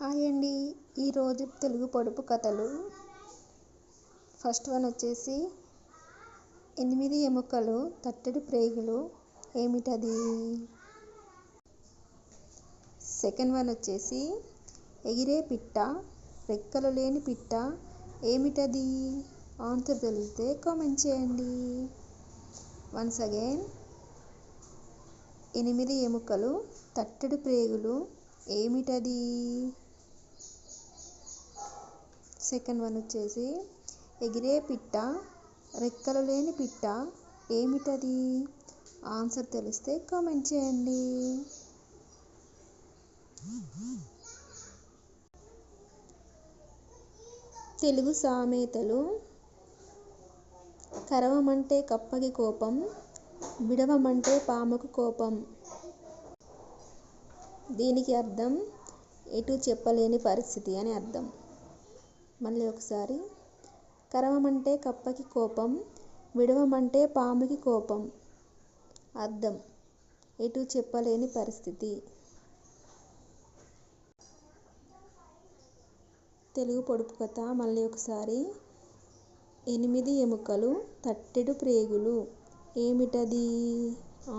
Hi అండి. ఈరోజు తెలుగు పొడుపు కథలు. ఫస్ట్ వన్ వచ్చేసి 8 ఎముకలు తట్టెడు ప్రేగులు ఏమిటది. సెకండ్ వన్ వచ్చేసి ఎగిరే పిట్ట రెక్కలు లేని పిట్ట ఏమిటది. ఆన్సర్ తెలిస్తే కామెంట్ చేయండి. వన్స్ అగైన్ 8 ఎముకలు తట్టెడు ప్రేగులు ఏమిటది. సెకండ్ వన్ వచ్చేసి ఎగిరే పిట్ట రెక్కలు లేని పిట్ట ఏమిటది. ఆన్సర్ తెలిస్తే కామెంట్ చేయండి. తెలుగు సామెతలు. కరవమంటే కప్పకి కోపం, విడవమంటే పాముకు కోపం. దీనికి అర్థం ఎటు చెప్పలేని పరిస్థితి అని అర్థం. మళ్ళీ ఒకసారి, కరవమంటే కప్పకి కోపం, విడవమంటే పాముకి కోపం. అర్థం ఎటు చెప్పలేని పరిస్థితి. తెలుగు పొడుపు కథ మళ్ళీ ఒకసారి. 8 ఎముకలు తట్టెడు ప్రేగులు ఏమిటది.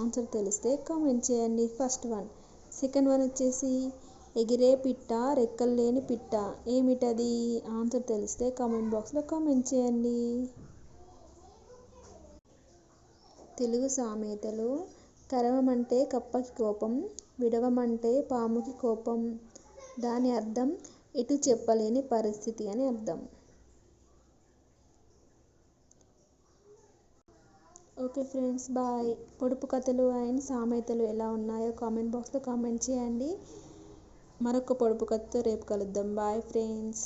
ఆన్సర్ తెలిస్తే కామెంట్ చేయండి. First one. సెకండ్ వన్ వచ్చేసి ఎగిరే పిట్ట రెక్కలు లేని పిట్ట ఏమిటది. ఆన్సర్ తెలిస్తే కామెంట్ బాక్స్లో కామెంట్ చేయండి. తెలుగు సామెతలు. కరవమంటే కప్పకి కోపం, విడవమంటే పాముకి కోపం. దాని అర్థం ఎటు చెప్పలేని పరిస్థితి అని అర్థం. Okay friends, bye. పొడుపు కథలు అండ్ సామెతలు ఎలా ఉన్నాయో కామెంట్ బాక్స్లో కామెంట్ చేయండి. మరొక పొడుపు కథతో రేపు కలుద్దాం. Bye friends.